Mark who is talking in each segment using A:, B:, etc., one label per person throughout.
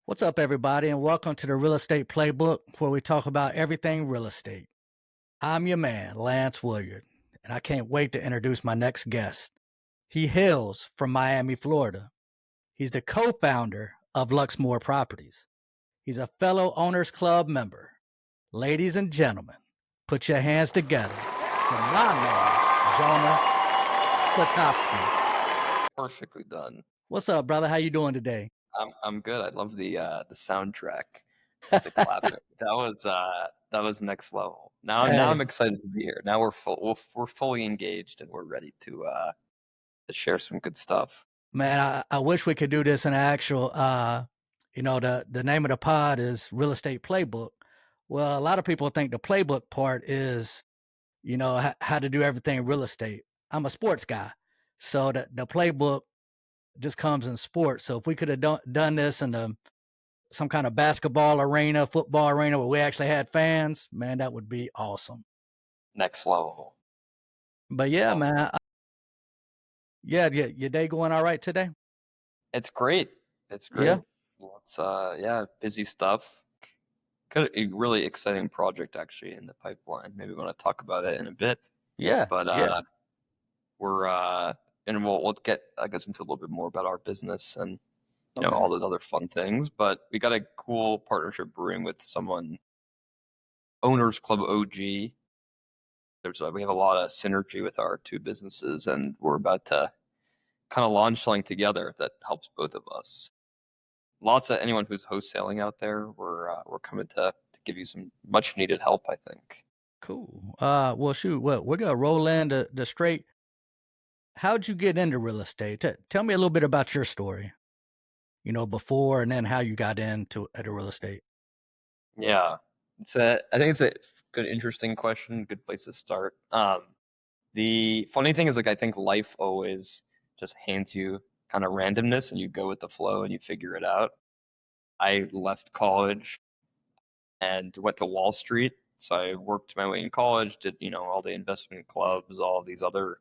A: What's up, everybody, and welcome to the Real Estate Playbook, where we talk about everything real estate. I'm your man, Lance Williard, and I can't wait to introduce my next guest. He hails from Miami, Florida. He's the co founder of Luxmore Properties. He's a fellow Owners Club member. Ladies and gentlemen, put your hands together for my man, Jonah Platovsky.
B: Perfectly done.
A: What's up, brother? How you doing today?
B: I'm good. I love the soundtrack with the clapping. That was next level. Now
A: Hey,
B: I'm excited to be here. Now we're fully engaged and we're ready to share some good stuff.
A: man, I wish we could do this in actual the name of the pod is Real Estate Playbook. Well, a lot of people think the playbook part is, how to do everything real estate. I'm a sports guy. So the playbook just comes in sports. So if we could have done this in some kind of basketball arena, football arena where we actually had fans, man, that would be awesome.
B: Next level.
A: But yeah,
B: Oh,
A: man, yeah, your day going all right today?
B: it's great. It's
A: Yeah,
B: great. Lots yeah, busy stuff. Got a really exciting project actually in the pipeline. Maybe we want to talk about it in a bit.
A: yeah,
B: But
A: yeah.
B: we're and we'll get I guess into a little bit more about our business and
A: Okay.
B: all those other fun things. But we got a cool partnership brewing with someone, Owners Club OG. We have a lot of synergy with our two businesses, and we're about to kind of launch something together that helps both of us. Lots of anyone who's wholesaling out there, we're coming to give you some much needed help, I think.
A: Cool. Well, shoot, well, we're gonna roll in the straight. How'd you get into real estate? Tell me a little bit about your story. Before and then how you got into the real estate.
B: Yeah, I think it's a good, interesting question. Good place to start. The funny thing is, like, I think life always just hands you kind of randomness, and you go with the flow and you figure it out. I left college and went to Wall Street. So I worked my way in college, did, all the investment clubs, all these other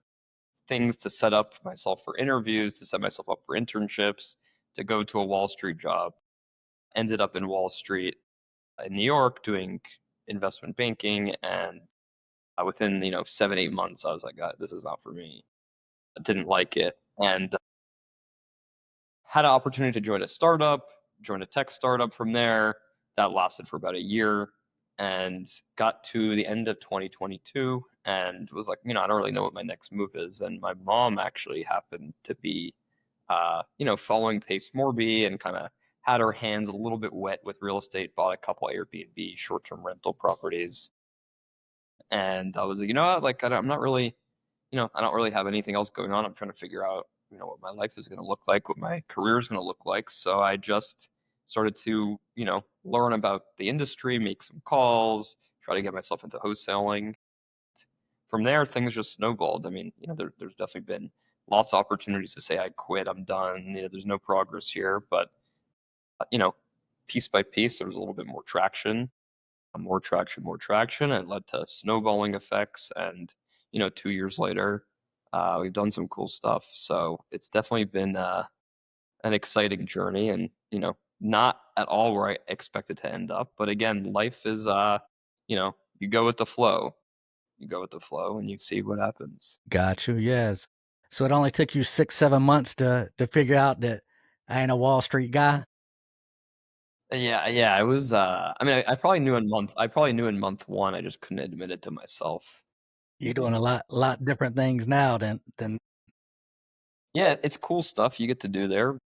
B: things to set up myself for interviews, to set myself up for internships, to go to a Wall Street job. Ended up in Wall Street in New York doing investment banking. And within, 7, 8 months, I was like, this is not for me. I didn't like it. And had an opportunity to join a startup, join a tech startup from there. That lasted for about a year and got to the end of 2022 and was like, I don't really know what my next move is. And my mom actually happened to be, following Pace Morby and kind of had her hands a little bit wet with real estate, bought a couple Airbnb short-term rental properties. And I was like, like I'm not really, I don't really have anything else going on. I'm trying to figure out, what my life is going to look like, what my career is going to look like. So I just started to, learn about the industry, make some calls, try to get myself into wholesaling. From there, things just snowballed. I mean, there's definitely been lots of opportunities to say I quit, I'm done. There's no progress here, but uh, you know, piece by piece, there was a little bit more traction, more traction, and it led to snowballing effects. And 2 years later, we've done some cool stuff. So it's definitely been an exciting journey, and not at all where I expected to end up. But again, life is you go with the flow. You go with the flow, and you see what happens.
A: Got you. Yes. So it only took you 6, 7 months to figure out that I ain't a Wall Street guy.
B: Yeah, yeah. I was. I mean, I probably knew in month. I probably knew in month one. I just couldn't admit it to myself.
A: You're doing a lot different things now than
B: Yeah, it's cool stuff you get to do there.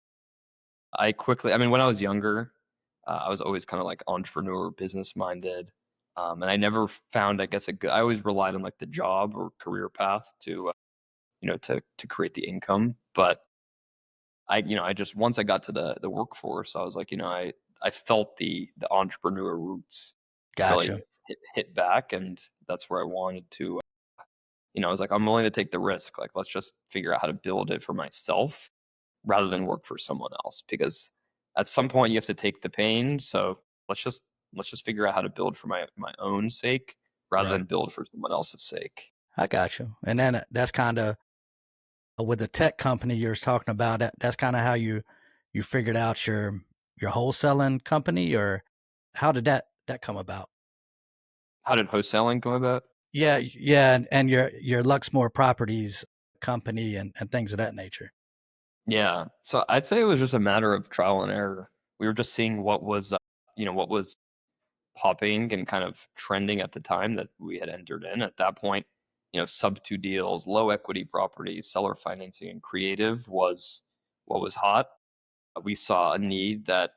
B: I mean, when I was younger, I was always kind of like entrepreneur, business minded, and I never found, I guess, I always relied on like the job or career path to, to create the income. But I just once I got to the workforce, I was like, I felt the entrepreneur roots really
A: gotcha.
B: hit back, and that's where I wanted to. I was like, I'm willing to take the risk. Like, let's just figure out how to build it for myself rather than work for someone else, because at some point you have to take the pain. So let's just figure out how to build for my own sake rather
A: Right.
B: than build for someone else's sake.
A: I got you. And then that's kind of with the tech company you were talking about. That's kind of how you figured out your wholesaling company, or how did that come about?
B: How did wholesaling come about?
A: Yeah, yeah, and your Luxmore Properties company and things of that nature.
B: Yeah. So I'd say it was just a matter of trial and error. We were just seeing what was popping and kind of trending at the time that we had entered in. At that point, sub two deals, low equity properties, seller financing, and creative was what was hot. We saw a need that,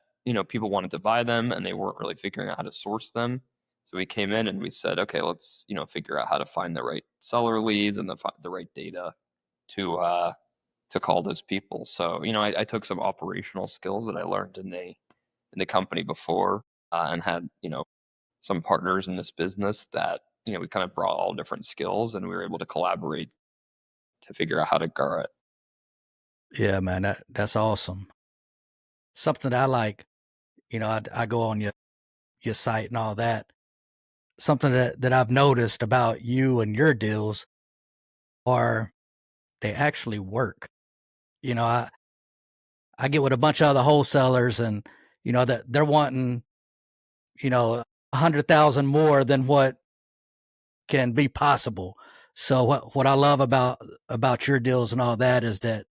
B: people wanted to buy them and they weren't really figuring out how to source them. So we came in and we said, okay, let's, figure out how to find the right seller leads and the right data to to call those people. So, I took some operational skills that I learned in the company before, and had, some partners in this business that, we kind of brought all different skills and we were able to collaborate to figure out how to grow it.
A: Yeah, man, that's awesome. Something that I like, I go on your site and all that. Something that I've noticed about you and your deals are they actually work. You know, I get with a bunch of other wholesalers and that they're wanting, 100,000 more than what can be possible. So what I love about your deals and all that is that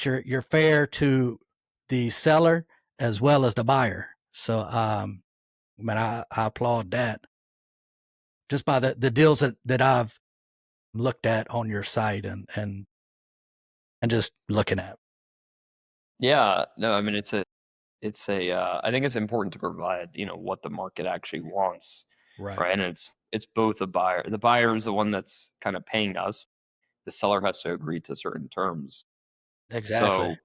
A: you're fair to the seller as well as the buyer. So man, I applaud that just by the deals that I've looked at on your site and just looking at.
B: Yeah, no, I mean I think it's important to provide, what the market actually wants,
A: Right.
B: right? And it's both a buyer. The buyer is the one that's kind of paying us. The seller has to agree to certain terms.
A: Exactly.
B: So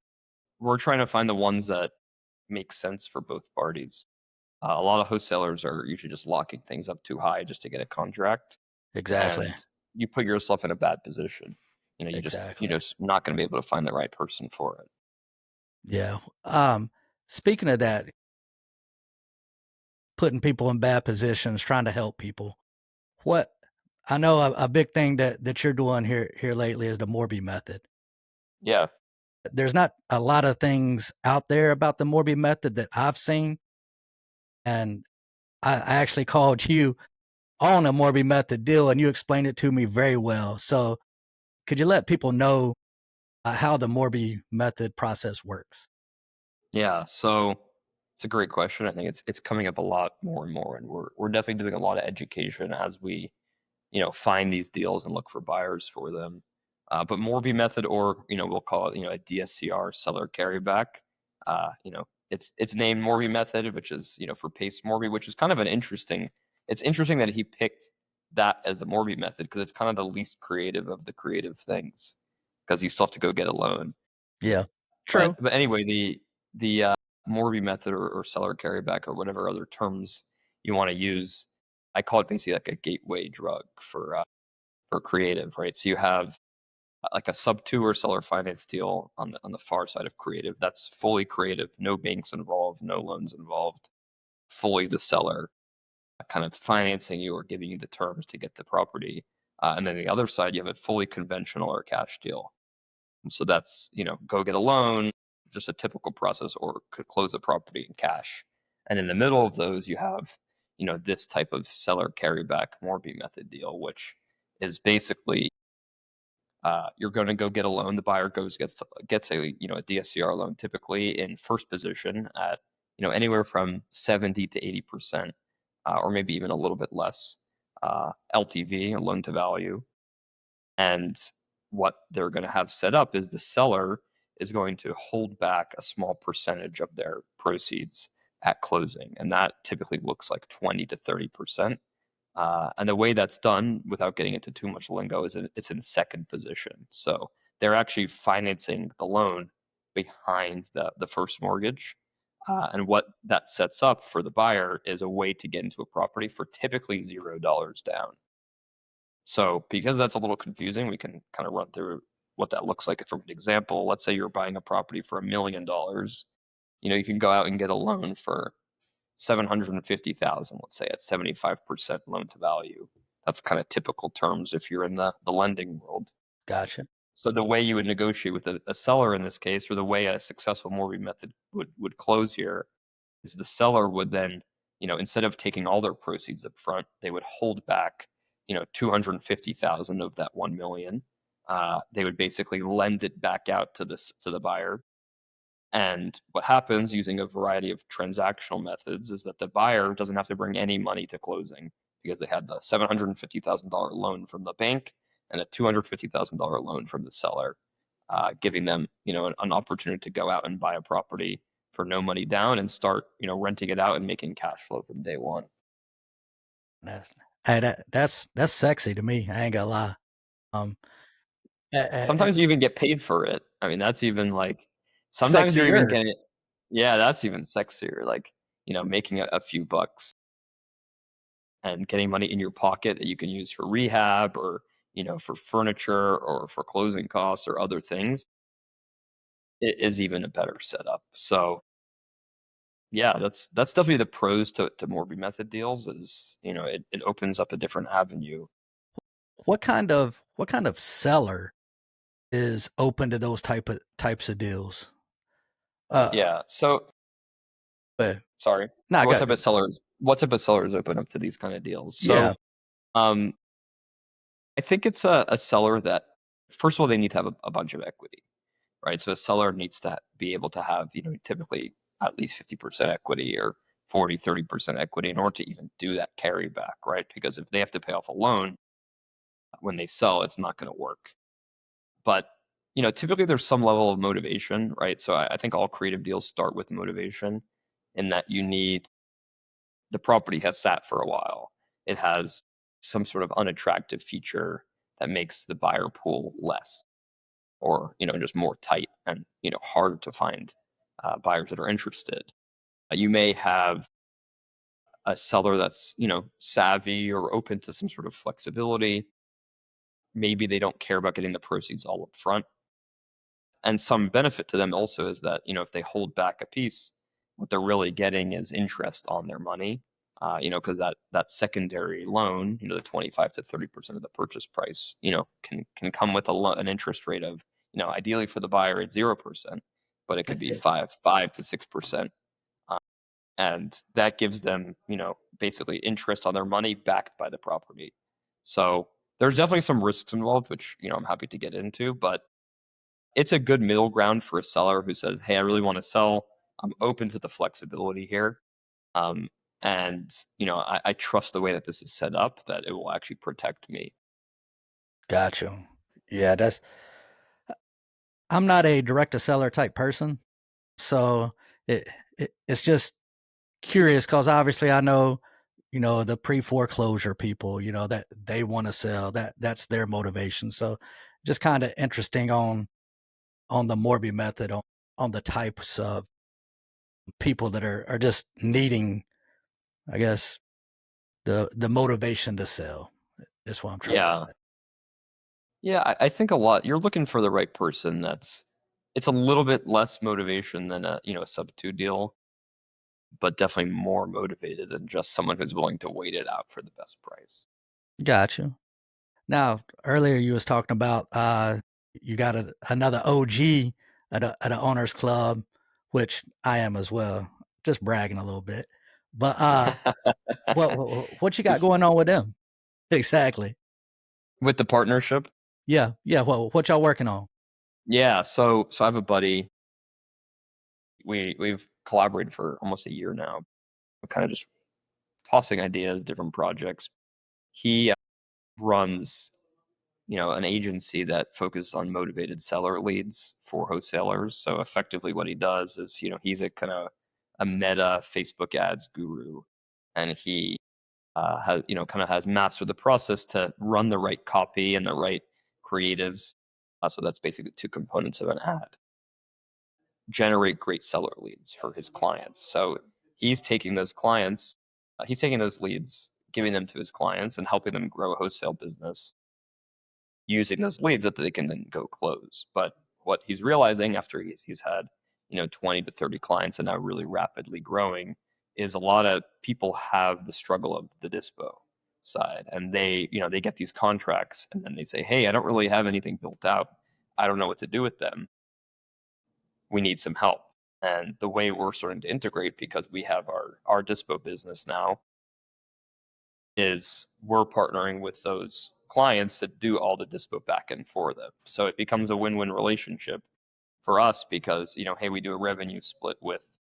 B: we're trying to find the ones that make sense for both parties. A lot of wholesalers are usually just locking things up too high just to get a contract,
A: Exactly.
B: and you put yourself in a bad position. You're
A: Exactly.
B: just not going to be able to find the right person for it.
A: Yeah. Speaking of that, putting people in bad positions, trying to help people. What I know a big thing that you're doing here lately is the Morby method.
B: Yeah,
A: There's not a lot of things out there about the Morby method that I've seen, and I actually called you on a Morby method deal, and you explained it to me very well. So, could you let people know how the Morby method process works?
B: yeah. So it's a great question. I think it's coming up a lot more and more, and we're definitely doing a lot of education as we find these deals and look for buyers for them. But Morby method, or we'll call it a DSCR, seller carryback. It's named Morby method, which is for Pace Morby, which is kind of an interesting. It's interesting that he picked that as the Morby method because it's kind of the least creative of the creative things because you still have to go get a loan.
A: Yeah.
B: But
A: True.
B: but anyway, the Morby method or seller carryback or whatever other terms you want to use, I call it basically like a gateway drug for creative, right? So you have like a sub two or seller finance deal on the far side of creative. That's fully creative, no banks involved, no loans involved, fully the seller kind of financing you or giving you the terms to get the property. And then the other side, you have a fully conventional or cash deal. And so that's, go get a loan, just a typical process, or could close the property in cash. And in the middle of those, you have, this type of seller carryback Morby method deal, which is basically you're going to go get a loan. The buyer gets a DSCR loan typically in first position at anywhere from 70 to 80%, or maybe even a little bit less LTV, loan to value. And what they're going to have set up is the seller is going to hold back a small percentage of their proceeds at closing. And that typically looks like 20 to 30%. And the way that's done, without getting into too much lingo, is it's in second position. So they're actually financing the loan behind the first mortgage. And what that sets up for the buyer is a way to get into a property for typically $0 down. So because that's a little confusing, we can kind of run through what that looks like from an example. Let's say you're buying a property for $1 million. You can go out and get a loan for 750,000, let's say at 75% loan to value. That's kind of typical terms if you're in the lending world.
A: Gotcha.
B: So the way you would negotiate with a seller in this case, or the way a successful mortgage method would close here, is the seller would then, instead of taking all their proceeds up front, they would hold back, 250,000 of that 1 million. They would basically lend it back out to the buyer. And what happens using a variety of transactional methods is that the buyer doesn't have to bring any money to closing because they had the $750,000 loan from the bank and a $250,000 loan from the seller, giving them, an opportunity to go out and buy a property for no money down and start, renting it out and making cash flow from day one.
A: That's, hey, that's sexy to me. I ain't gonna lie. Um,
B: Sometimes you even get paid for it. I mean, that's even like, sometimes you're even
A: sexier.
B: getting, yeah, that's even sexier. Like, making a few bucks and getting money in your pocket that you can use for rehab or, for furniture or for closing costs or other things, it is even a better setup. So yeah, that's definitely the pros to Morby Method deals is, it opens up a different avenue.
A: What kind of seller is open to those types of deals? Uh,
B: Yeah. So
A: but
B: sorry.
A: nah,
B: So
A: I got
B: what type of sellers open up to these kind of deals?
A: yeah,
B: So um I think it's a seller that, first of all, they need to have a bunch of equity, right? So a seller needs to be able to have, typically at least 50% equity or 40, 30% equity in order to even do that carry back, right? Because if they have to pay off a loan when they sell, it's not going to work. But, typically there's some level of motivation, right? So I think all creative deals start with motivation in that the property has sat for a while. It has some sort of unattractive feature that makes the buyer pool less or, just more tight and, harder to find buyers that are interested. You may have a seller that's, savvy or open to some sort of flexibility. Maybe they don't care about getting the proceeds all up front. And some benefit to them also is that, if they hold back a piece, what they're really getting is interest on their money. Because that secondary loan, the 25 to 30% of the purchase price, can come with an interest rate of, ideally for the buyer it's 0%, but it could be
A: it.
B: 5 to 6%, and that gives them, basically interest on their money backed by the property. So there's definitely some risks involved, which, I'm happy to get into, but it's a good middle ground for a seller who says, "Hey, I really want to sell. I'm open to the flexibility here, um, and I trust the way that this is set up that it will actually protect me."
A: Got you. Yeah, that's. I'm not a direct to seller type person, so it's just curious because obviously I know, the pre foreclosure people, that they want to sell. That's their motivation. So just kind of interesting on the Morby method on the types of people that are just needing, I guess, the motivation to sell. Is what I'm trying to
B: Yeah,
A: say.
B: yeah. I think a lot. You're looking for the right person. It's a little bit less motivation than a sub two deal, but definitely more motivated than just someone who's willing to wait it out for the best price.
A: Got you. Now, earlier you was talking about you got another OG at a owners club, which I am as well. Just bragging a little bit, but what you got going on with them? Exactly.
B: With the partnership,
A: Yeah, yeah. What y'all working on?
B: yeah. So I have a buddy. We've collaborated for almost a year now. We're kind of just tossing ideas, different projects. He runs, an agency that focuses on motivated seller leads for wholesalers. So effectively, what he does is, he's a kind of a meta Facebook ads guru, and he has, kind of has mastered the process to run the right copy and the right creatives. So that's basically the two components of an ad. Generate great seller leads for his clients. So he's taking those clients, he's taking those leads, giving them to his clients, and helping them grow a wholesale business using those leads that they can then go close. But what he's realizing after he's had 20 to 30 clients and now really rapidly growing is a lot of people have the struggle of the dispo side, and they get these contracts and then they say, hey, I don't really have anything built out, I don't know what to do with them, we need some help. And the way we're starting to integrate, because we have our dispo business now, is we're partnering with those clients that do all the dispo backend for them. So it becomes a win-win relationship for us because, hey, we do a revenue split with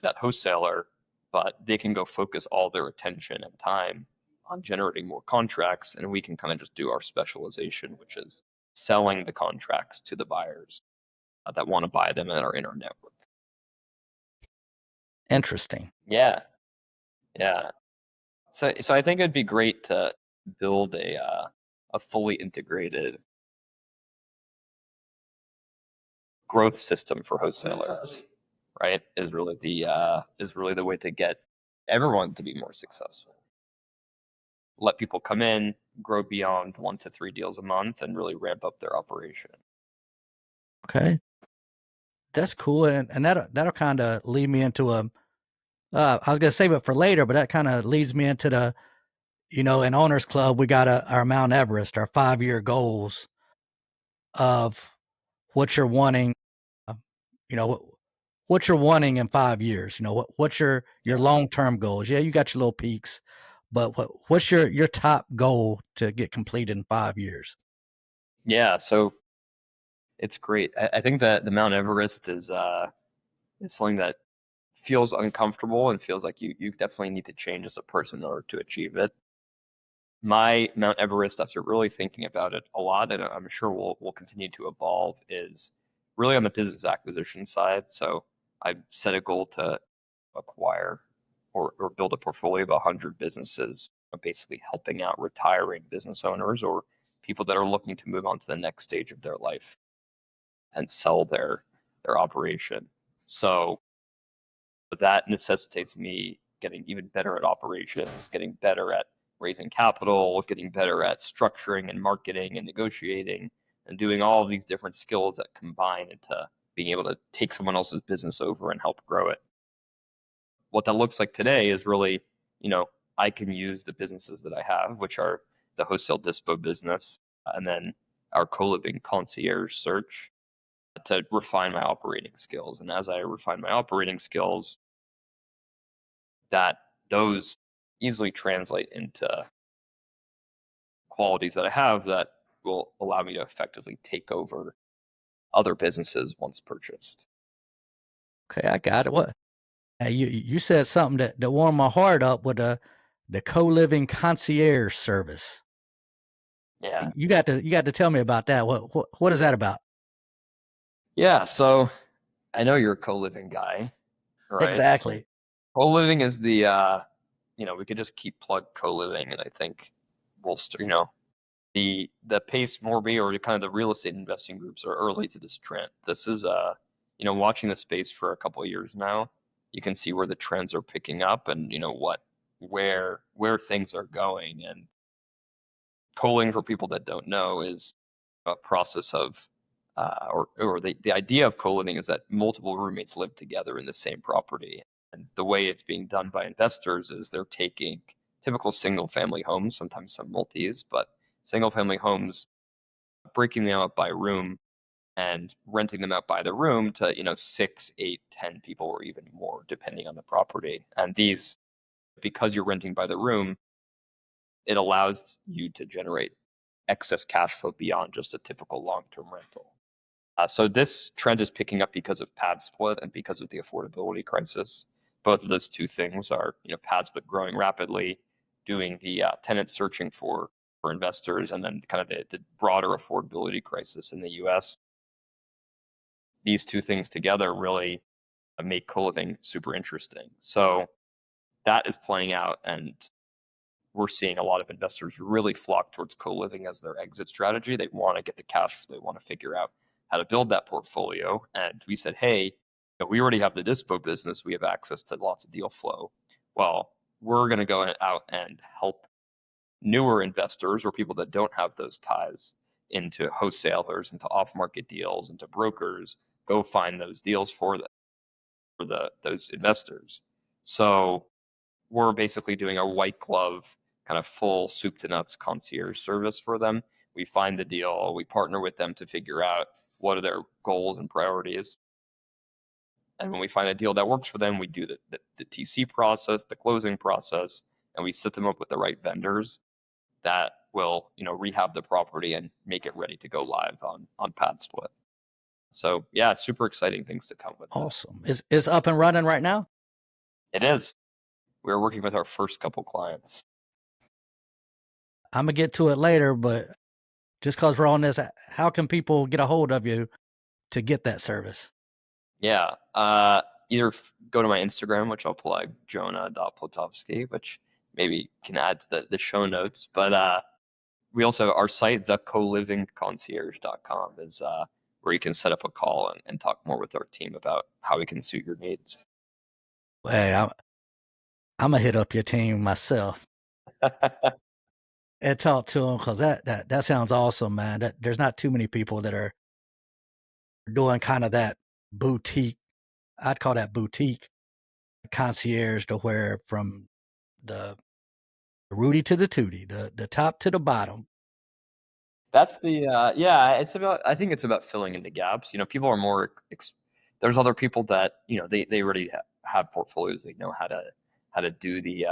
B: that wholesaler, but they can go focus all their attention and time on generating more contracts, and we can kind of just do our specialization, which is selling the contracts to the buyers that want to buy them and are in our network.
A: Interesting.
B: Yeah, yeah. So I think it'd be great to build a fully integrated growth system for wholesalers, right? Is really the way to get everyone to be more successful. Let people come in, grow beyond 1 to 3 deals a month, and really ramp up their operation.
A: Okay. That's cool. And that'll kind of lead me into I was going to save it for later, but that kind of leads me into in Owners Club, we got our Mount Everest, our 5-year goals of what you're wanting, uh, you know, what, what you're wanting in 5 years, what's your long-term goals. Yeah, you got your little peaks, but what's your top goal to get completed in 5 years?
B: Yeah, so it's great. I think that the Mount Everest is something that feels uncomfortable and feels like you definitely need to change as a person in order to achieve it. My Mount Everest, after really thinking about it a lot, and I'm sure we'll continue to evolve, is really on the business acquisition side. So I've set a goal to acquire or build a portfolio of 100 businesses, basically helping out retiring business owners or people that are looking to move on to the next stage of their life and sell their operation. So that necessitates me getting even better at operations, getting better at raising capital, getting better at structuring and marketing and negotiating and doing all of these different skills that combine into being able to take someone else's business over and help grow it. What that looks like today is really, I can use the businesses that I have, which are the wholesale dispo business and then our co-living concierge search, to refine my operating skills. And as I refine my operating skills, that those easily translate into qualities that I have that will allow me to effectively take over other businesses once purchased.
A: Okay, I got it. What you said something that warmed my heart up with the co-living concierge service.
B: Yeah.
A: You got to tell me about that. What is that about?
B: Yeah. So I know you're a co-living guy, right?
A: Exactly.
B: Co-living is we could just keep plug co-living, and I think we'll, the Pace Morby or kind of the real estate investing groups are early to this trend. This is watching the space for a couple of years now. You can see where the trends are picking up and where things are going. And co-living, for people that don't know, is a process of or the idea of co-living is that multiple roommates live together in the same property. And the way it's being done by investors is they're taking typical single family homes, sometimes some multis, but single family homes, breaking them up by room and renting them out by the room to 6, 8, 10 people or even more depending on the property. And these, because you're renting by the room, it allows you to generate excess cash flow beyond just a typical long-term rental. So this trend is picking up because of pad split and because of the affordability crisis. Both of those two things are, pad split growing rapidly, doing the tenant searching for investors, and then kind of the broader affordability crisis in the U.S. These two things together really make co-living super interesting. So that is playing out, and we're seeing a lot of investors really flock towards co-living as their exit strategy. They want to get the cash. They want to figure out how to build that portfolio. And we said, hey, we already have the dispo business. We have access to lots of deal flow. Well, we're going to go out and help newer investors or people that don't have those ties into wholesalers, into off-market deals, into brokers, go find those deals for those investors. So we're basically doing a white glove kind of full soup to nuts concierge service for them. We find the deal, we partner with them to figure out what are their goals and priorities. And when we find a deal that works for them, we do the TC process, the closing process, and we set them up with the right vendors that will, rehab the property and make it ready to go live on pad split. So yeah, super exciting things to come with that.
A: Awesome. Is up and running right now?
B: It is. We're working with our first couple clients.
A: I'm gonna get to it later, but just because we're on this, how can people get a hold of you to get that service?
B: Yeah. Either go to my Instagram, which I'll plug, Jonah.Platovsky, which maybe can add to the show notes. But we also have our site, thecolivingconcierge.com, is where you can set up a call and talk more with our team about how we can suit your needs.
A: Hey, I'm gonna hit up your team myself and talk to them because that sounds awesome, man. There's not too many people that are doing kind of that boutique. I'd call that boutique concierge, to where from the Rudy to the Tootie, the top to the bottom.
B: That's yeah, I think it's about filling in the gaps. People are more, there's other people that, they already have portfolios. They know how to do the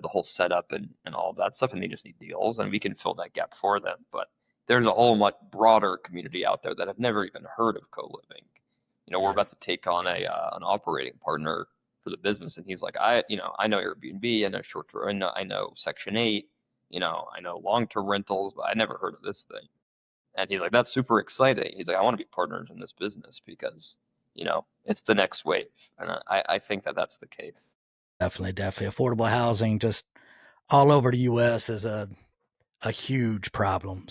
B: whole setup and all of that stuff, and they just need deals, and we can fill that gap for them. But there's a whole much broader community out there that have never even heard of co-living. We're
A: Yeah.
B: about to take on an operating partner for the business, and he's like, I know Airbnb, I know short term, I know Section 8, I know long-term rentals, but I never heard of this thing. And he's like, that's super exciting. He's like, I want to be partners in this business because, it's the next wave. And I think that that's the case.
A: Definitely, definitely. Affordable housing just all over the US is a huge problem.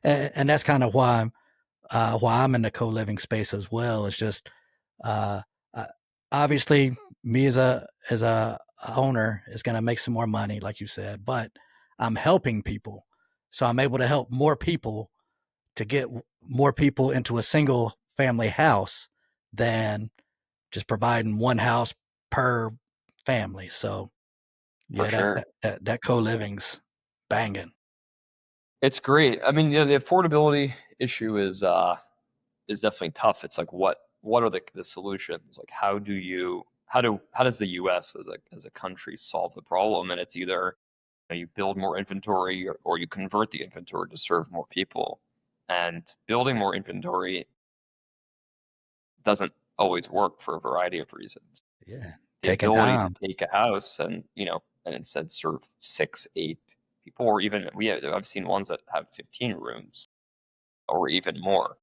A: And that's kind of why I'm in the co-living space as well. It's just uh, uh, obviously me as a owner is going to make some more money, like you said, but I'm helping people, so I'm able to help more people to get more people into a single family house than just providing one house per family. So
B: For
A: yeah,
B: sure.
A: that co-living's banging.
B: It's great. I mean, the affordability issue is definitely tough. It's like what are the solutions? Like how does the US as a country solve the problem? And it's either you build more inventory or you convert the inventory to serve more people. And building more inventory doesn't always work for a variety of reasons.
A: Yeah,
B: The
A: taking
B: ability to
A: time.
B: take a house and instead serve 6, 8 people, or even I've seen ones that have 15 rooms or even more.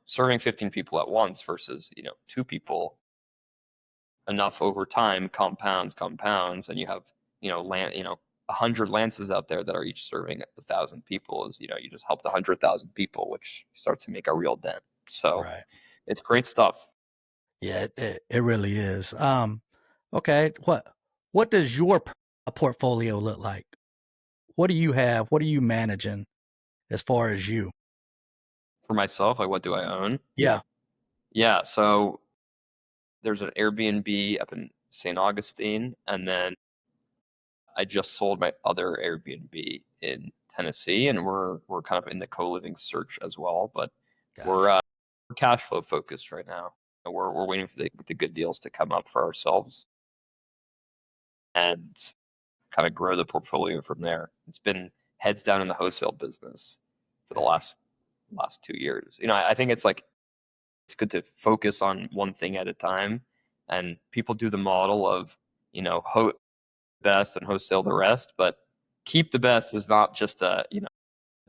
B: Serving 15 people at once versus 2 people, enough
A: It's
B: over time compounds, and you have land 100 lances out there that are each serving 1,000 people. Is you just helped 100,000 people, which starts to make a real dent. So
A: right.
B: it's great stuff.
A: Yeah, it really is. Okay, what does your portfolio look like? What do you have? What are you managing as far as you?
B: For myself, like, what do I own?
A: Yeah,
B: Yeah, so there's an Airbnb up in St. Augustine, and then I just sold my other Airbnb in Tennessee, and we're kind of in the co-living search as well, but we're
A: gotcha.
B: cash flow focused right now. We're waiting for the good deals to come up for ourselves and kind of grow the portfolio from there. It's been heads down in the wholesale business for the
A: Hey,
B: last 2 years. I think it's good to focus on one thing at a time, and people do the model of best and wholesale the rest, but keep the best is not just a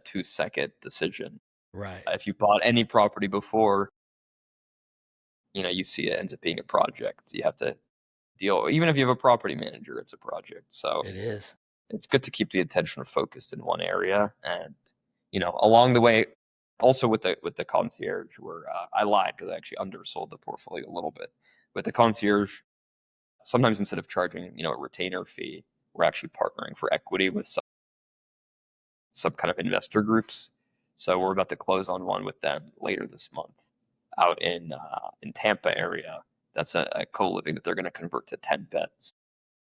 B: 2-second decision.
A: right,
B: If you bought any property before, you see it ends up being a project. You have to deal, even if you have a property manager, it's a project. So
A: it is.
B: it's good to keep the attention focused in one area, and along the way, also with the concierge, where I lied because I actually undersold the portfolio a little bit. With the concierge, sometimes instead of charging a retainer fee, we're actually partnering for equity with some kind of investor groups. So we're about to close on one with them later this month, out in Tampa area. That's a co-living that they're going to convert to 10 beds,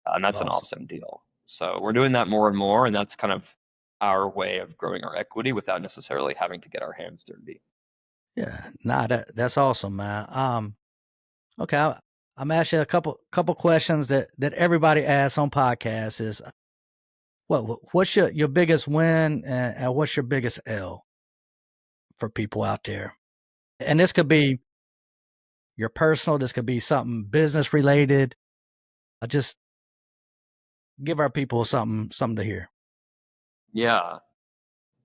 B: and that's an
A: Awesome.
B: awesome deal. So we're doing that more and more, and that's kind of our way of growing our equity without necessarily having to get our hands dirty.
A: Yeah, nah, that's awesome, man. Okay, I'm asking you a couple questions that everybody asks on podcasts is what's your biggest win and what's your biggest L for people out there? And this could be your personal, this could be something business related. Just give our people something to hear.
B: Yeah,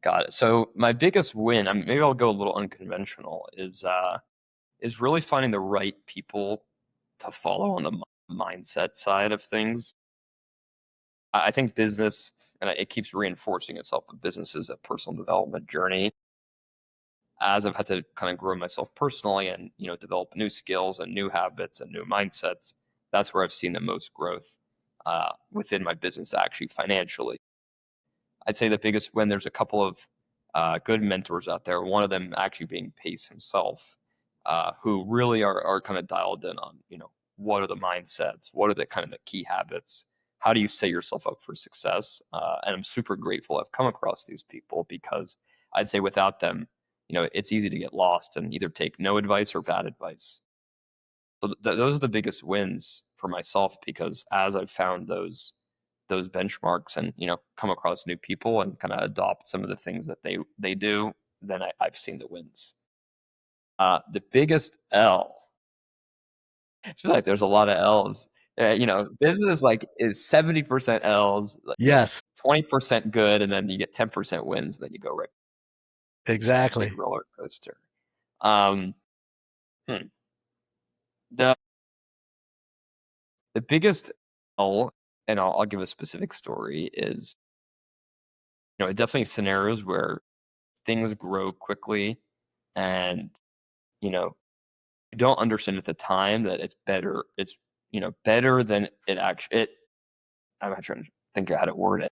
B: got it. So my biggest win, maybe I'll go a little unconventional, is really finding the right people to follow on the mindset side of things. I think business, and it keeps reinforcing itself, but business is a personal development journey. As I've had to kind of grow myself personally and develop new skills and new habits and new mindsets, that's where I've seen the most growth within my business, actually financially. I'd say the biggest win. There's a couple of good mentors out there. One of them actually being Pace himself, who really are kind of dialed in on what are the mindsets, what are the kind of the key habits, how do you set yourself up for success? And I'm super grateful I've come across these people because I'd say without them, it's easy to get lost and either take no advice or bad advice. So those are the biggest wins for myself because as I've found those benchmarks and come across new people and kind of adopt some of the things that they do, then I've seen the wins. The biggest L, I feel like there's a lot of L's. Business like is 70% L's, like
A: Yes,
B: 20% good, and then you get 10% wins. Then you go right, just a big
A: exactly.
B: roller coaster. Um, hmm. The the biggest L, and I'll give a specific story, is definitely scenarios where things grow quickly and you don't understand at the time that it's better than it actually it I'm not trying to think of how to word it.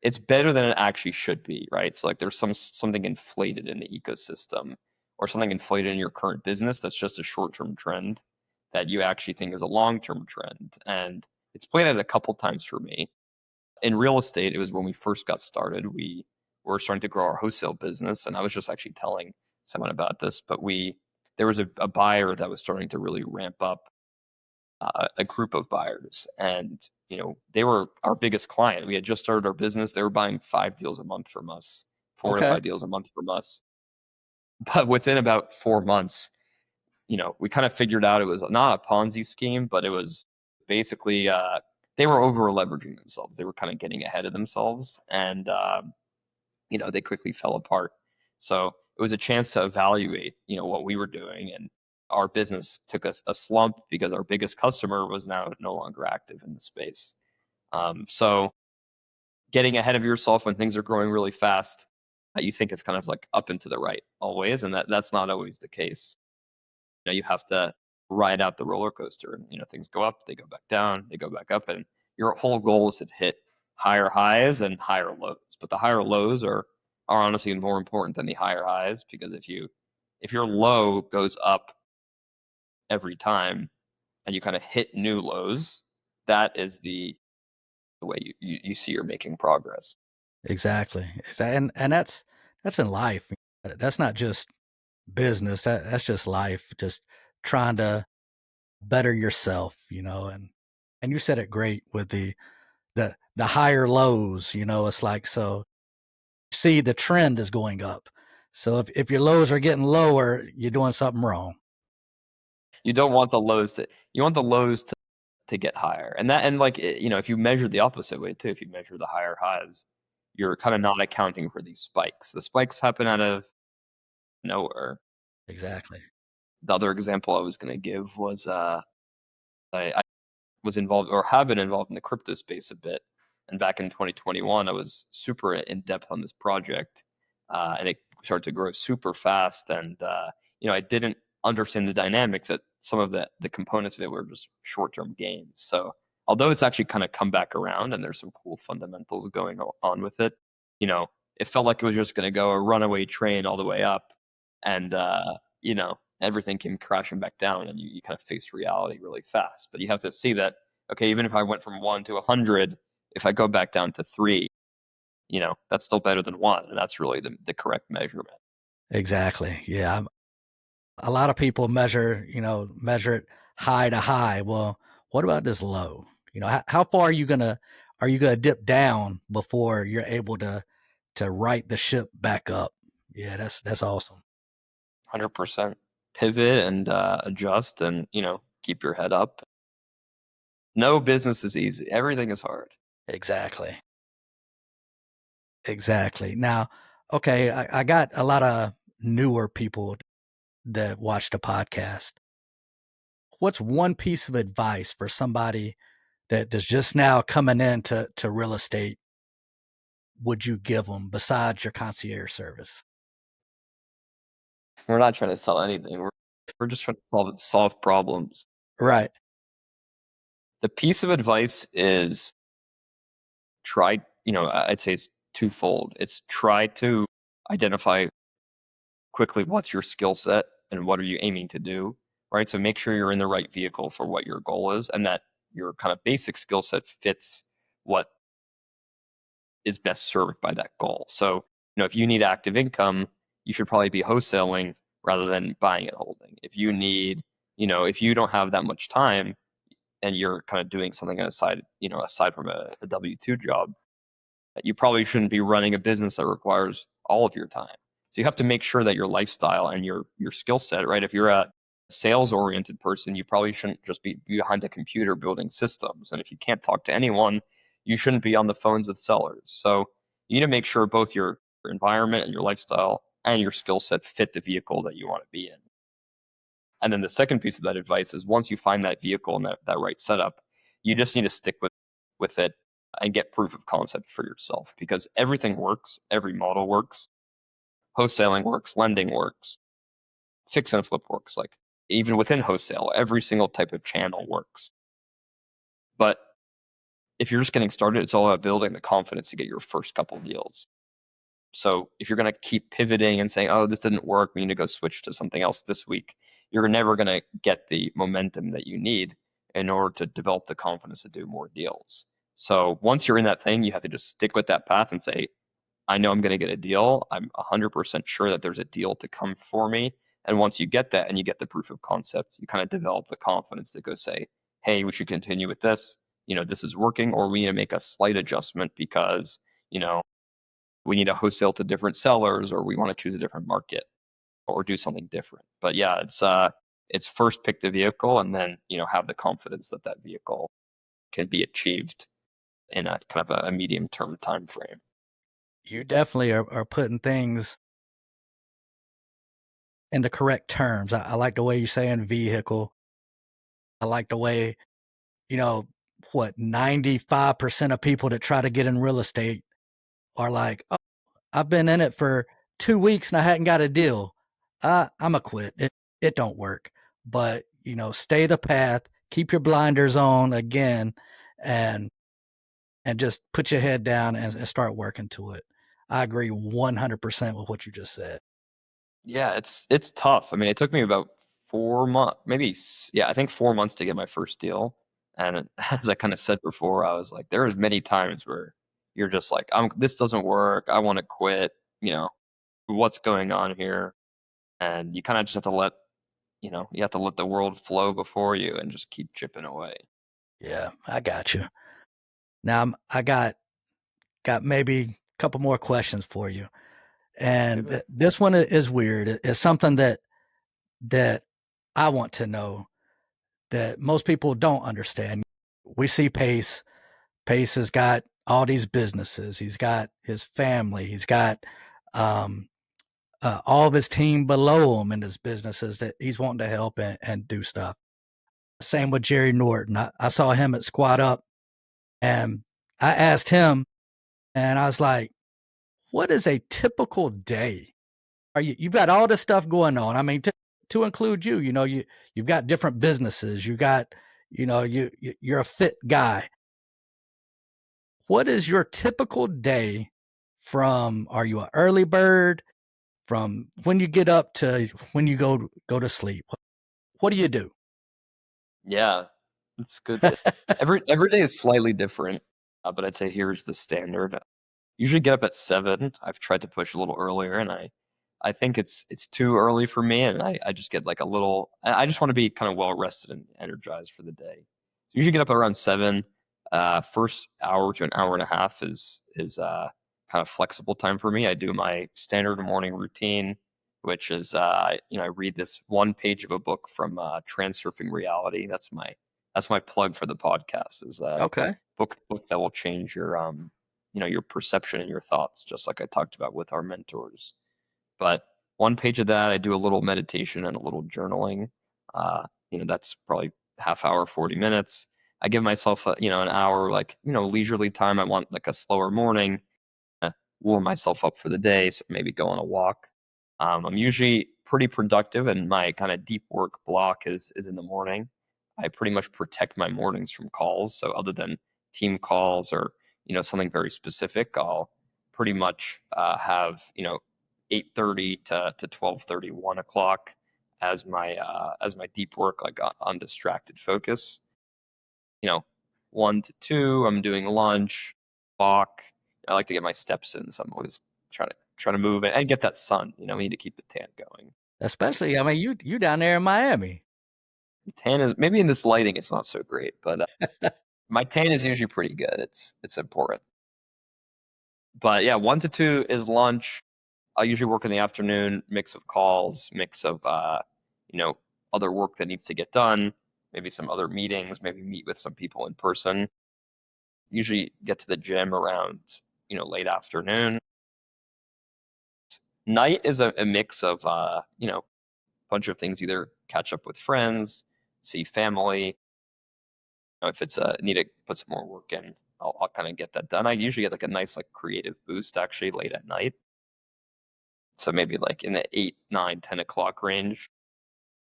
B: It's better than it actually should be, right? So like there's something inflated in the ecosystem or something inflated in your current business that's just a short-term trend that you actually think is a long-term trend. And it's played out a couple times for me. In real estate, it was when we first got started. We were starting to grow our wholesale business, and I was just actually telling someone about this. But there was a buyer that was starting to really ramp up, a group of buyers, and they were our biggest client. We had just started our business. They were buying 5 deals a month from us, four to
A: Okay.
B: five deals a month from us. But within about 4 months, we kind of figured out it was not a Ponzi scheme, but it was basically they were over leveraging themselves. They were kind of getting ahead of themselves, and they quickly fell apart. So it was a chance to evaluate, what we were doing, and our business took us a slump because our biggest customer was now no longer active in the space. So getting ahead of yourself when things are growing really fast, you think it's kind of like up and to the right always, and that's not always the case. You have to ride out the roller coaster, and things go up, they go back down, they go back up, and your whole goal is to hit higher highs and higher lows. But the higher lows are honestly more important than the higher highs because if your low goes up every time and you kind of hit new lows, that is the way you see you're making progress.
A: Exactly. And that's in life. That's not just business. That's just life. Just trying to better yourself, and you said it great with the higher lows, it's like so see the trend is going up. So if your lows are getting lower, you're doing something wrong.
B: You don't want the lows you want the lows to get higher. And like if you measure the opposite way too, if you measure the higher highs, you're kind of not accounting for these spikes. The spikes happen out of nowhere.
A: Exactly.
B: The other example I was going to give was I was involved or have been involved in the crypto space a bit. And back in 2021, I was super in depth on this project, and it started to grow super fast. And I didn't understand the dynamics that some of the components of it were just short term gains. So although it's actually kind of come back around, and there's some cool fundamentals going on with it, you know, it felt like it was just going to go a runaway train all the way up, and everything came crashing back down, and you kind of face reality really fast. But you have to see that, okay, even if I went from 1 to 100, if I go back down to 3, that's still better than 1, and that's really the correct measurement.
A: Exactly. Yeah. A lot of people measure it high to high. Well, what about this low? How far are you gonna dip down before you're able to right the ship back up? Yeah, that's awesome.
B: 100% pivot and adjust and, keep your head up. No business is easy. Everything is hard.
A: Exactly. Exactly. Now, okay, I got a lot of newer people that watch the podcast. What's one piece of advice for somebody that's just now coming into real estate would you give them besides your concierge service?
B: We're not trying to sell anything. We're just trying to solve problems.
A: Right.
B: The piece of advice is try, I'd say it's twofold. It's try to identify quickly what's your skill set and what are you aiming to do, right? So make sure you're in the right vehicle for what your goal is and that your kind of basic skill set fits what is best served by that goal. So, if you need active income, you should probably be wholesaling rather than buying and holding. If you don't have that much time and you're kind of doing something aside from a W-2 job, you probably shouldn't be running a business that requires all of your time. So you have to make sure that your lifestyle and your skill set, right? If you're a sales oriented person, you probably shouldn't just be behind a computer building systems. And if you can't talk to anyone, you shouldn't be on the phones with sellers. So you need to make sure both your environment and your lifestyle and your skill set fit the vehicle that you want to be in. And then the second piece of that advice is once you find that vehicle and that right setup, you just need to stick with it and get proof of concept for yourself because everything works, every model works, wholesaling works, lending works, fix and flip works. Like even within wholesale, every single type of channel works. But if you're just getting started, it's all about building the confidence to get your first couple of deals. So if you're going to keep pivoting and saying, oh, this didn't work, we need to go switch to something else this week, you're never going to get the momentum that you need in order to develop the confidence to do more deals. So once you're in that thing, you have to just stick with that path and say, I know I'm going to get a deal. I'm 100% sure that there's a deal to come for me. And once you get that and you get the proof of concept, you kind of develop the confidence to go say, hey, we should continue with this. This is working, or we need to make a slight adjustment because, we need to wholesale to different sellers or we want to choose a different market or do something different. But yeah, it's first pick the vehicle and then, have the confidence that that vehicle can be achieved in a kind of a medium term time frame.
A: You definitely are putting things in the correct terms. I like the way you're saying vehicle. I like the way, you know, what 95% of people that try to get in real estate are like, oh, I've been in it for 2 weeks and I hadn't got a deal. I'm a quit. It don't work. But stay the path, keep your blinders on again, and just put your head down and start working to it. I agree 100% with what you just said.
B: Yeah, it's tough. I mean, it took me about 4 months, yeah, I think 4 months to get my first deal. And as I kind of said before, I was like, there was many times where you're just like, this doesn't work. I want to quit. What's going on here? And you kind of just have to you have to let the world flow before you and just keep chipping away.
A: Yeah, I got you. Now I got maybe a couple more questions for you,
B: Let's do
A: and
B: it.
A: this one is weird. It's something that I want to know that most people don't understand. We see Pace. Pace has got all these businesses. He's got his family. He's got um, all of his team below him in his businesses that he's wanting to help and do stuff. Same with Jerry Norton. I saw him at Squat Up, and I asked him, and I was like, "What is a typical day? You've got all this stuff going on. I mean, to include you, you've got different businesses. You got, you're a fit guy. What is your typical day from? Are you an early bird? From when you get up to when you go to sleep? What do you do?"
B: Yeah, it's good. Every day is slightly different, but I'd say here's the standard. Usually get up at 7. I've tried to push a little earlier, and I I think it's too early for me, and I just get like a little. I just want to be kind of well rested and energized for the day. Usually get up around 7. First hour to an hour and a half is kind of flexible time for me. I do my standard morning routine, which is I read this one page of a book from Transurfing Reality. That's my plug for the podcast. Is
A: Okay.
B: book that will change your your perception and your thoughts, just like I talked about with our mentors. But one page of that, I do a little meditation and a little journaling. That's probably half hour, 40 minutes. I give myself an hour, like, leisurely time. I want like a slower morning, warm myself up for the day. So maybe go on a walk. I'm usually pretty productive, and my kind of deep work block is in the morning. I pretty much protect my mornings from calls. So other than team calls or something very specific, I'll pretty much have 8:30 to 12:30, 1 o'clock as my deep work, like undistracted focus. You know, 1 to 2, I'm doing lunch, walk. I like to get my steps in, so I'm always trying to move and get that sun. We need to keep the tan going.
A: Especially, I mean, you down there in Miami.
B: The tan is maybe in this lighting, it's not so great, but my tan is usually pretty good. It's important. But yeah, 1 to 2 is lunch. I usually work in the afternoon, mix of calls, mix of you know, other work that needs to get done, maybe some other meetings, maybe meet with some people in person. Usually get to the gym around, late afternoon. Night is a mix of a bunch of things, either catch up with friends, see family. If it's need to put some more work in, I'll kind of get that done. I usually get like a nice like creative boost actually late at night. So maybe like in the 8, 9, 10 o'clock range.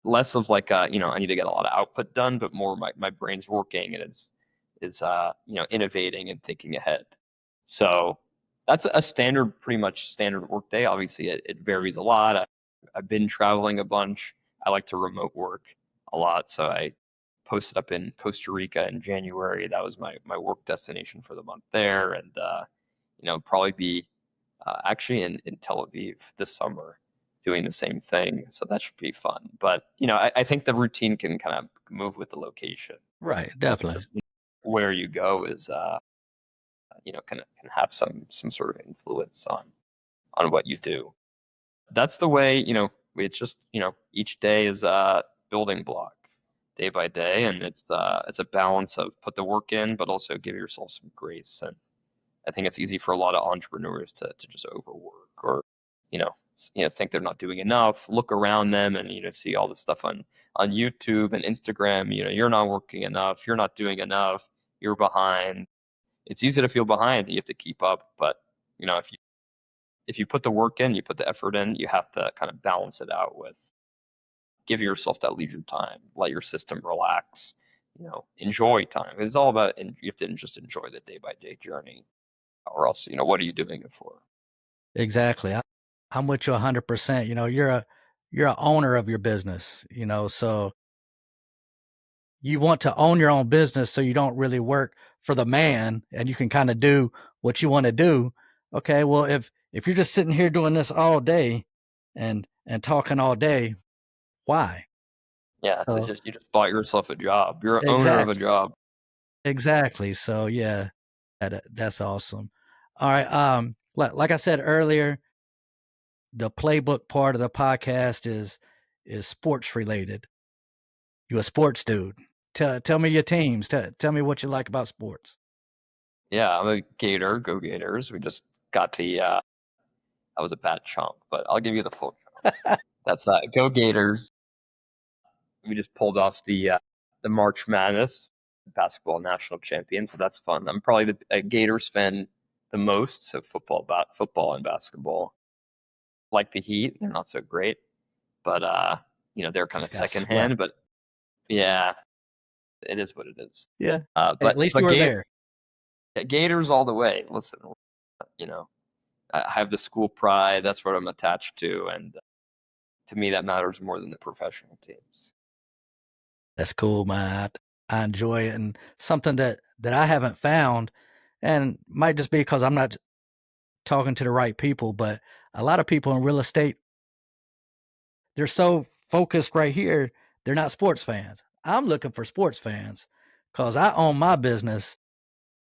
B: Less of like I need to get a lot of output done, but more my brain's working and is innovating and thinking ahead. So that's a standard, pretty much standard work day. Obviously it varies a lot. I've been traveling a bunch. I like to remote work a lot. So I posted up in Costa Rica in January. That was my work destination for the month there. And probably be actually in Tel Aviv this summer doing the same thing. So that should be fun. But I think the routine can kind of move with the location.
A: Right, definitely.
B: Just where you go is can have some sort of influence on what you do. That's the way it's just each day is a building block day by day, and it's a balance of put the work in but also give yourself some grace. And I think it's easy for a lot of entrepreneurs to just overwork or think they're not doing enough, look around them and see all this stuff on YouTube and Instagram. You're not working enough, you're not doing enough, you're behind. It's easy to feel behind, you have to keep up, but if you put the work in, you put the effort in, you have to kind of balance it out with give yourself that leisure time, let your system relax, enjoy time. It's all about, and you have to just enjoy the day by day journey, or else, what are you doing it for?
A: Exactly. I'm with you 100%. You're a owner of your business, so you want to own your own business so you don't really work for the man and you can kind of do what you want to do. Okay, well, if you're just sitting here doing this all day and talking all day, why?
B: Yeah, it's
A: So
B: just you just bought yourself a job. You're an owner of a
A: exactly.
B: job.
A: Exactly. So yeah, that's awesome. All right. Like I said earlier, the playbook part of the podcast is sports related. You a sports dude. Tell me your teams. Tell me what you like about sports.
B: Yeah, I'm a Gator. Go Gators. We just got the that was a bad chunk, but I'll give you the full chunk. That's Go Gators. We just pulled off the March Madness basketball national champion, so that's fun. I'm probably the Gators fan the most, so football and basketball. Like the Heat, they're not so great, but they're kind of
A: Just got
B: secondhand.
A: swept.
B: But yeah, it is what it is.
A: Yeah. At
B: But
A: least you
B: but
A: were
B: Gator
A: there.
B: Gators all the way. Listen, you know, I have the school pride. That's what I'm attached to, and to me, that matters more than the professional teams.
A: That's cool, man. I enjoy it, and something that I haven't found, and might just be because I'm not talking to the right people, but a lot of people in real estate they're so focused right here, they're not sports fans. I'm looking for sports fans because I own my business,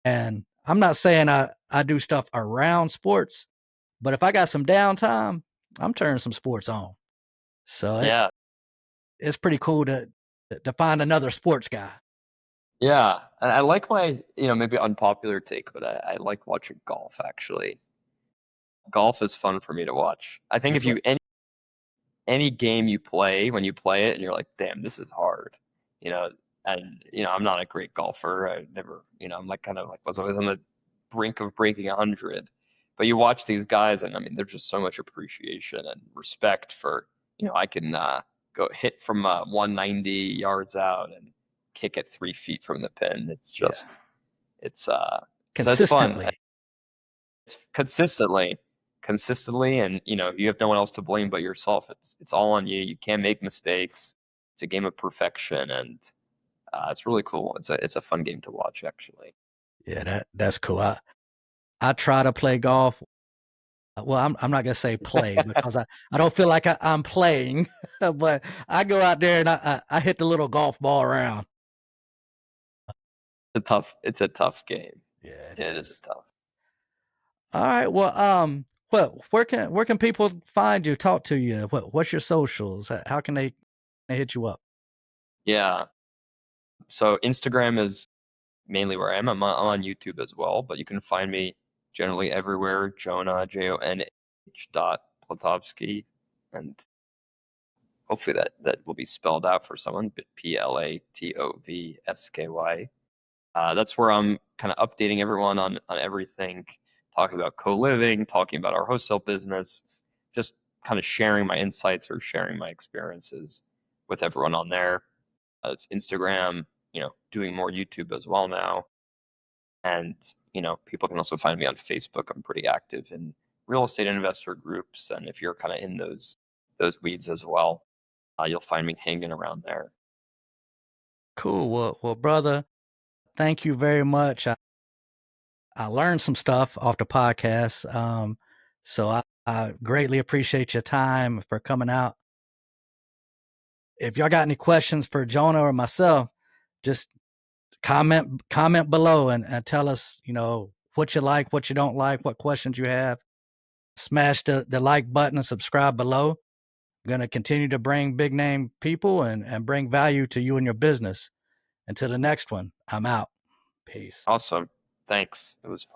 A: and I'm not saying I do stuff around sports, but if I got some downtime, I'm turning some sports on. So
B: Yeah.
A: it's pretty cool to find another sports guy.
B: Yeah. I like my, maybe unpopular take, but I like watching golf actually. Golf is fun for me to watch. I think if you any game you play, when you play it and you're like, damn, this is hard, you know, and I'm not a great golfer. I never, I'm like kind of like was always on the brink of breaking 100. But you watch these guys, and I mean, there's just so much appreciation and respect for, I can go hit from 190 yards out and kick it 3 feet from the pin. It's just, it's so it's fun.
A: Consistently.
B: It's consistently, and you have no one else to blame but yourself. It's all on you. You can't make mistakes. It's a game of perfection, and it's really cool. It's a fun game to watch actually.
A: Yeah, that's cool. I try to play golf. Well, I'm not gonna say play because I don't feel like I'm playing, but I go out there and I hit the little golf ball around.
B: It's a tough game.
A: Yeah, it
B: It is
A: is.
B: a tough.
A: All right. Well, where can people find you, talk to you? What's your socials? How can they hit you up?
B: Yeah. So Instagram is mainly where I am. I'm on YouTube as well, but you can find me generally everywhere. Jonah Jonh dot Platovsky, and hopefully that will be spelled out for someone. Platovsky. That's where I'm kind of updating everyone on everything, talking about co-living, talking about our wholesale business, just kind of sharing my insights or sharing my experiences with everyone on there. It's Instagram, doing more YouTube as well now. And, people can also find me on Facebook. I'm pretty active in real estate investor groups. And if you're kind of in those weeds as well, you'll find me hanging around there.
A: Cool. Well, brother, thank you very much. I learned some stuff off the podcast. So I greatly appreciate your time for coming out. If y'all got any questions for Jonah or myself, just comment below and tell us, what you like, what you don't like, what questions you have. Smash the like button and subscribe below. I'm going to continue to bring big name people and bring value to you and your business. Until the next one, I'm out. Peace.
B: Awesome. Thanks. It was